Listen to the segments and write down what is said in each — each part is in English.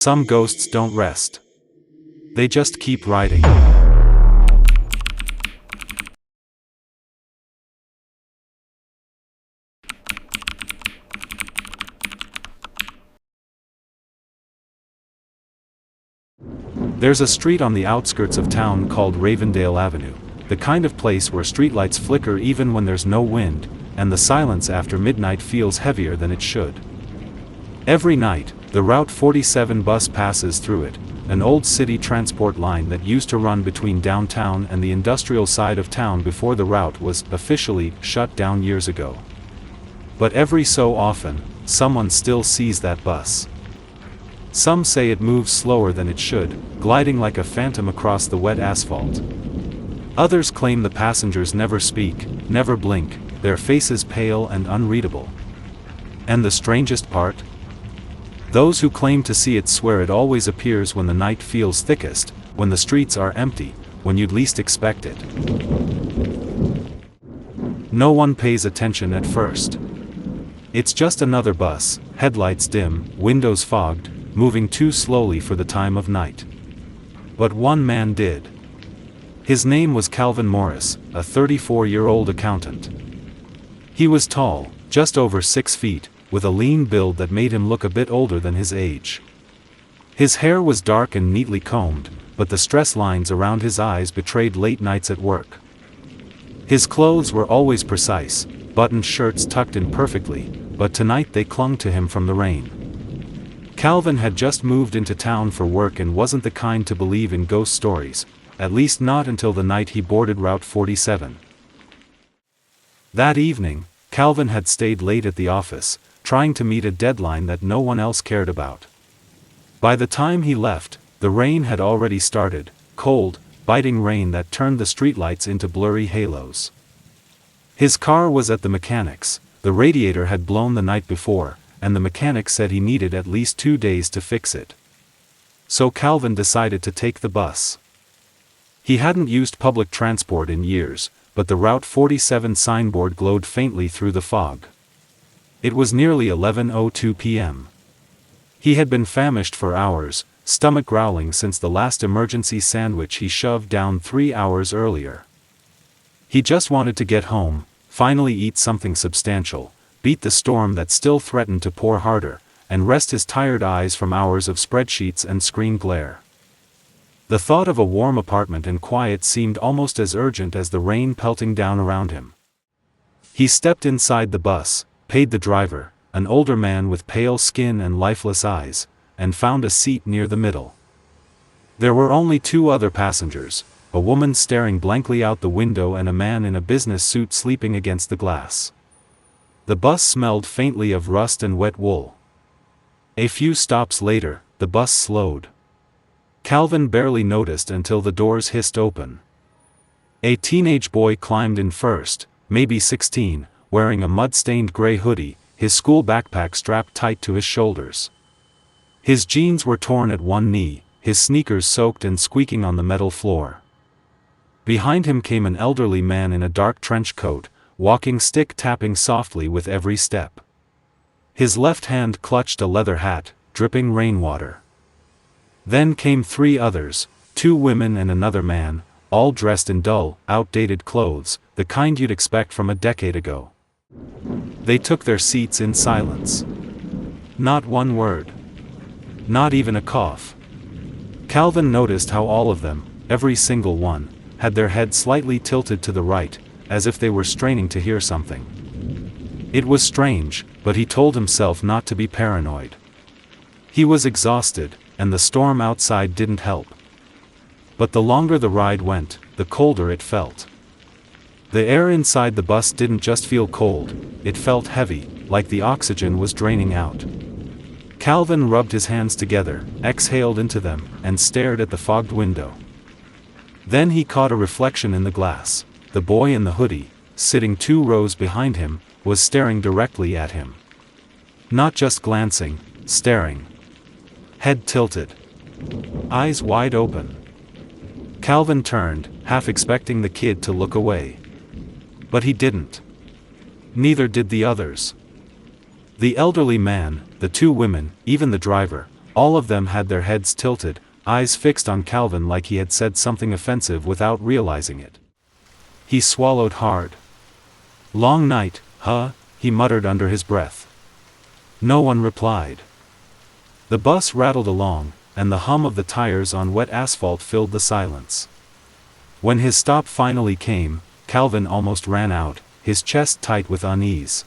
Some ghosts don't rest. They just keep riding. There's a street on the outskirts of town called Ravendale Avenue, the kind of place where streetlights flicker even when there's no wind, and the silence after midnight feels heavier than it should. Every night, the Route 47 bus passes through it, an old city transport line that used to run between downtown and the industrial side of town before the route was officially shut down years ago. But every so often, someone still sees that bus. Some say it moves slower than it should, gliding like a phantom across the wet asphalt. Others claim the passengers never speak, never blink, their faces pale and unreadable. And the strangest part? Those who claim to see it swear it always appears when the night feels thickest, when the streets are empty, when you'd least expect it. No one pays attention at first. It's just another bus, headlights dim, windows fogged, moving too slowly for the time of night. But one man did. His name was Calvin Morris, a 34-year-old accountant. He was tall, just over 6 feet, with a lean build that made him look a bit older than his age. His hair was dark and neatly combed, but the stress lines around his eyes betrayed late nights at work. His clothes were always precise, buttoned shirts tucked in perfectly, but tonight they clung to him from the rain. Calvin had just moved into town for work and wasn't the kind to believe in ghost stories, at least not until the night he boarded Route 47. That evening, Calvin had stayed late at the office, trying to meet a deadline that no one else cared about. By the time he left, the rain had already started, cold, biting rain that turned the streetlights into blurry halos. His car was at the mechanic's, the radiator had blown the night before, and the mechanic said he needed at least 2 days to fix it. So Calvin decided to take the bus. He hadn't used public transport in years, but the Route 47 signboard glowed faintly through the fog. It was nearly 11:02 p.m. He had been famished for hours, stomach growling since the last emergency sandwich he shoved down 3 hours earlier. He just wanted to get home, finally eat something substantial, beat the storm that still threatened to pour harder, and rest his tired eyes from hours of spreadsheets and screen glare. The thought of a warm apartment and quiet seemed almost as urgent as the rain pelting down around him. He stepped inside the bus, paid the driver, an older man with pale skin and lifeless eyes, and found a seat near the middle. There were only 2 other passengers, a woman staring blankly out the window and a man in a business suit sleeping against the glass. The bus smelled faintly of rust and wet wool. A few stops later, the bus slowed. Calvin barely noticed until the doors hissed open. A teenage boy climbed in first, maybe 16, wearing a mud-stained gray hoodie, his school backpack strapped tight to his shoulders. His jeans were torn at one knee, his sneakers soaked and squeaking on the metal floor. Behind him came an elderly man in a dark trench coat, walking stick tapping softly with every step. His left hand clutched a leather hat, dripping rainwater. Then came 3 others, 2 women and another man, all dressed in dull, outdated clothes, the kind you'd expect from a decade ago. They took their seats in silence. Not one word. Not even a cough. Calvin noticed how all of them, every single one, had their head slightly tilted to the right, as if they were straining to hear something. It was strange, but he told himself not to be paranoid. He was exhausted, and the storm outside didn't help. But the longer the ride went, the colder it felt. The air inside the bus didn't just feel cold, it felt heavy, like the oxygen was draining out. Calvin rubbed his hands together, exhaled into them, and stared at the fogged window. Then he caught a reflection in the glass. The boy in the hoodie, sitting 2 rows behind him, was staring directly at him. Not just glancing, staring. Head tilted. Eyes wide open. Calvin turned, half expecting the kid to look away. But he didn't. Neither did the others. The elderly man, the 2 women, even the driver, All of them had their heads tilted, eyes fixed on Calvin like he had said something offensive without realizing it. He swallowed hard. "Long night, huh?" he muttered under his breath. No one replied. The bus rattled along, and the hum of the tires on wet asphalt filled the silence. When his stop finally came, Calvin almost ran out, his chest tight with unease.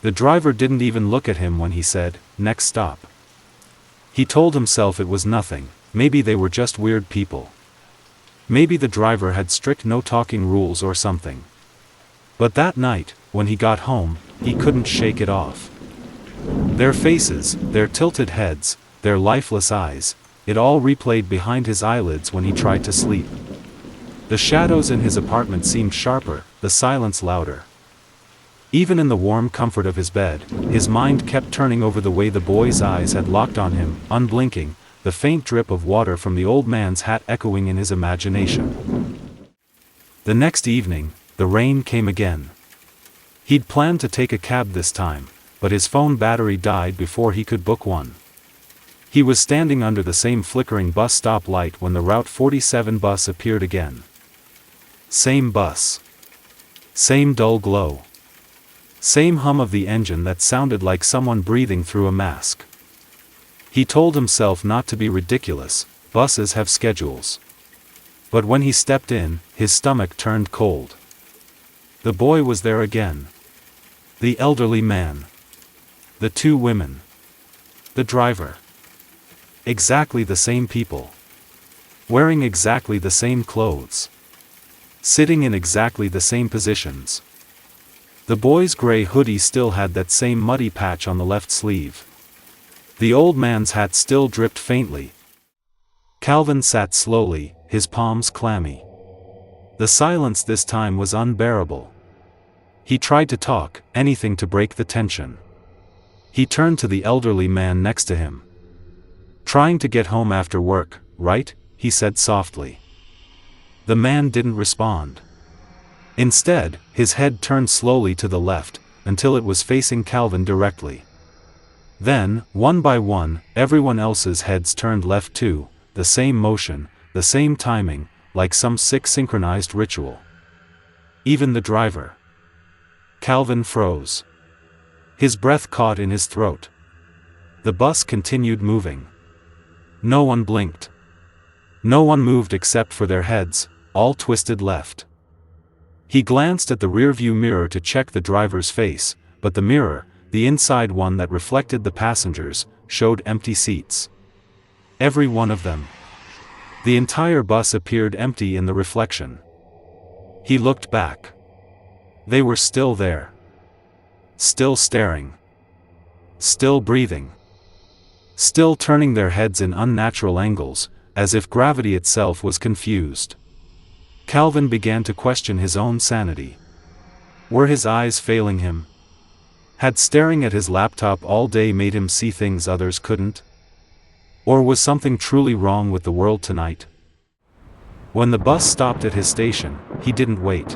The driver didn't even look at him when he said, "Next stop." He told himself it was nothing, maybe they were just weird people. Maybe the driver had strict no-talking rules or something. But that night, when he got home, he couldn't shake it off. Their faces, their tilted heads, their lifeless eyes, it all replayed behind his eyelids when he tried to sleep. The shadows in his apartment seemed sharper, the silence louder. Even in the warm comfort of his bed, his mind kept turning over the way the boy's eyes had locked on him, unblinking, the faint drip of water from the old man's hat echoing in his imagination. The next evening, the rain came again. He'd planned to take a cab this time, but his phone battery died before he could book one. He was standing under the same flickering bus stop light when the Route 47 bus appeared again. Same bus. Same dull glow. Same hum of the engine that sounded like someone breathing through a mask. He told himself not to be ridiculous, buses have schedules. But when he stepped in, his stomach turned cold. The boy was there again. The elderly man. The two women. The driver. Exactly the same people. Wearing exactly the same clothes. Sitting in exactly the same positions. The boy's gray hoodie still had that same muddy patch on the left sleeve. The old man's hat still dripped faintly. Calvin sat slowly, his palms clammy. The silence this time was unbearable. He tried to talk, anything to break the tension. He turned to the elderly man next to him. "Trying to get home after work, right?" he said softly. The man didn't respond. Instead, his head turned slowly to the left, until it was facing Calvin directly. Then, one by one, everyone else's heads turned left too, the same motion, the same timing, like some sick synchronized ritual. Even the driver. Calvin froze. His breath caught in his throat. The bus continued moving. No one blinked. No one moved except for their heads, all twisted left. He glanced at the rearview mirror to check the driver's face, but the mirror, the inside one that reflected the passengers, showed empty seats. Every one of them. The entire bus appeared empty in the reflection. He looked back. They were still there. Still staring. Still breathing. Still turning their heads in unnatural angles, as if gravity itself was confused. Calvin began to question his own sanity. Were his eyes failing him? Had staring at his laptop all day made him see things others couldn't? Or was something truly wrong with the world tonight? When the bus stopped at his station, he didn't wait.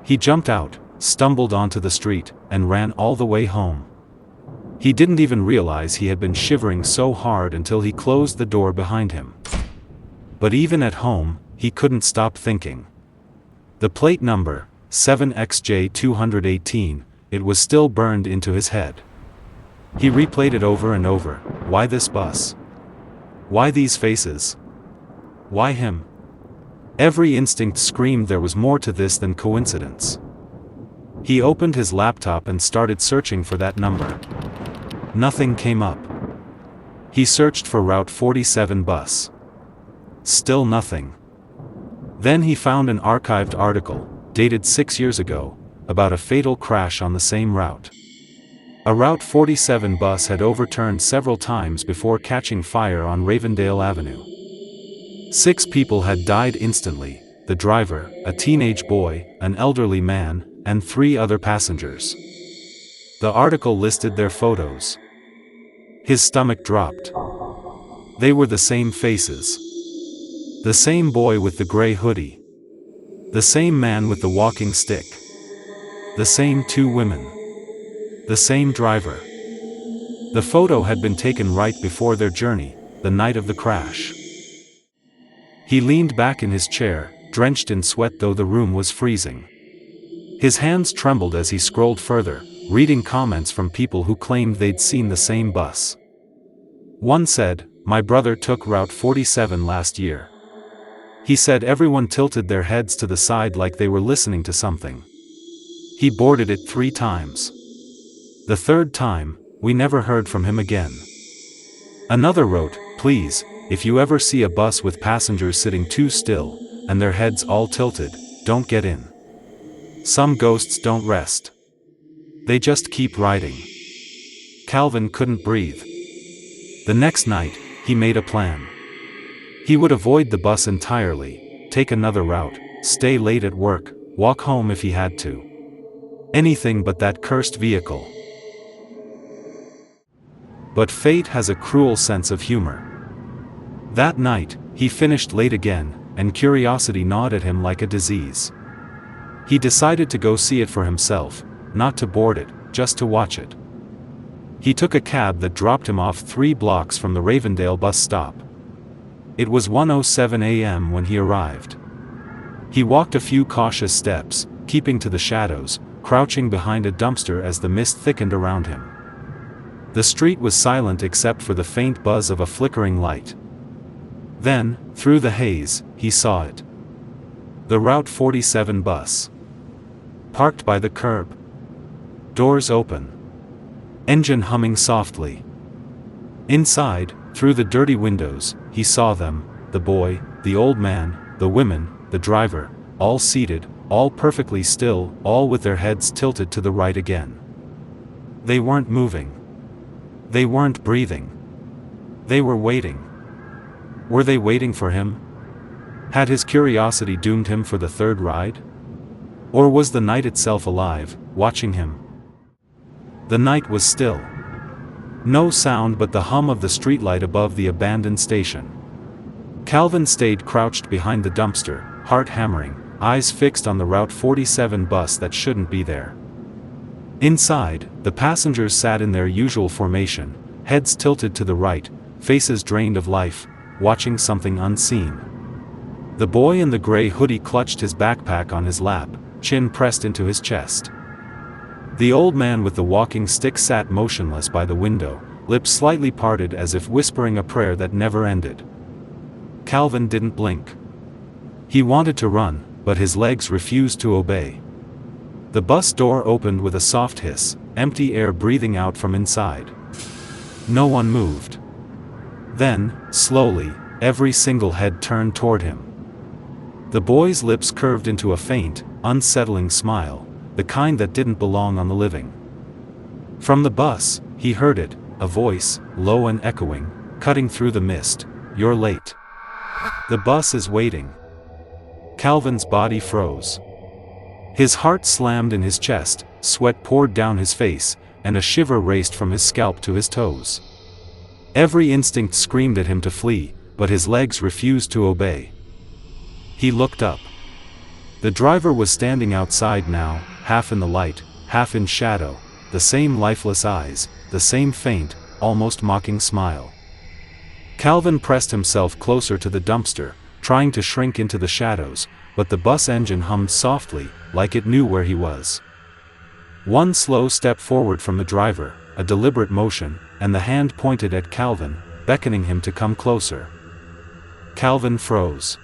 He jumped out, stumbled onto the street, and ran all the way home. He didn't even realize he had been shivering so hard until he closed the door behind him. But even at home, he couldn't stop thinking. The plate number, 7XJ218, it was still burned into his head. He replayed it over and over. Why this bus? Why these faces? Why him? Every instinct screamed there was more to this than coincidence. He opened his laptop and started searching for that number. Nothing came up. He searched for Route 47 bus. Still nothing. Then he found an archived article, dated 6 years ago, about a fatal crash on the same route. A Route 47 bus had overturned several times before catching fire on Ravendale Avenue. 6 people had died instantly, the driver, a teenage boy, an elderly man, and 3 other passengers. The article listed their photos. His stomach dropped. They were the same faces. The same boy with the gray hoodie. The same man with the walking stick. The same 2 women. The same driver. The photo had been taken right before their journey, the night of the crash. He leaned back in his chair, drenched in sweat though the room was freezing. His hands trembled as he scrolled further, reading comments from people who claimed they'd seen the same bus. One said, "My brother took Route 47 last year. He said everyone tilted their heads to the side like they were listening to something. He boarded it 3 times. The 3rd time, we never heard from him again." Another wrote, "Please, if you ever see a bus with passengers sitting too still, and their heads all tilted, don't get in. Some ghosts don't rest. They just keep riding." Calvin couldn't breathe. The next night, he made a plan. He would avoid the bus entirely, take another route, stay late at work, walk home if he had to. Anything but that cursed vehicle. But fate has a cruel sense of humor. That night, he finished late again, and curiosity gnawed at him like a disease. He decided to go see it for himself, not to board it, just to watch it. He took a cab that dropped him off 3 blocks from the Ravendale bus stop. It was 1:07 a.m. when he arrived. He walked a few cautious steps, keeping to the shadows, crouching behind a dumpster as the mist thickened around him. The street was silent except for the faint buzz of a flickering light. Then, through the haze, he saw it. The Route 47 bus. Parked by the curb. Doors open. Engine humming softly. Inside, through the dirty windows, he saw them, the boy, the old man, the women, the driver, all seated, all perfectly still, all with their heads tilted to the right again. They weren't moving. They weren't breathing. They were waiting. Were they waiting for him? Had his curiosity doomed him for the 3rd ride? Or was the night itself alive, watching him? The night was still. No sound but the hum of the streetlight above the abandoned station. Calvin stayed crouched behind the dumpster, heart hammering, eyes fixed on the Route 47 bus that shouldn't be there. Inside, the passengers sat in their usual formation, heads tilted to the right, faces drained of life, watching something unseen. The boy in the gray hoodie clutched his backpack on his lap, chin pressed into his chest. The old man with the walking stick sat motionless by the window, lips slightly parted as if whispering a prayer that never ended. Calvin didn't blink. He wanted to run, but his legs refused to obey. The bus door opened with a soft hiss, empty air breathing out from inside. No one moved. Then, slowly, every single head turned toward him. The boy's lips curved into a faint, unsettling smile, the kind that didn't belong on the living. From the bus, he heard it, a voice, low and echoing, cutting through the mist, "You're late. The bus is waiting." Calvin's body froze. His heart slammed in his chest, sweat poured down his face, and a shiver raced from his scalp to his toes. Every instinct screamed at him to flee, but his legs refused to obey. He looked up. The driver was standing outside now, half in the light, half in shadow, the same lifeless eyes, the same faint, almost mocking smile. Calvin pressed himself closer to the dumpster, trying to shrink into the shadows, but the bus engine hummed softly, like it knew where he was. One slow step forward from the driver, a deliberate motion, and the hand pointed at Calvin, beckoning him to come closer. Calvin froze.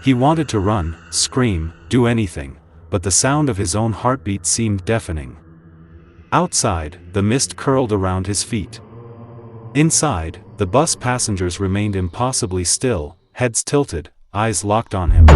He wanted to run, scream, do anything, but the sound of his own heartbeat seemed deafening. Outside, the mist curled around his feet. Inside, the bus passengers remained impossibly still, heads tilted, eyes locked on him.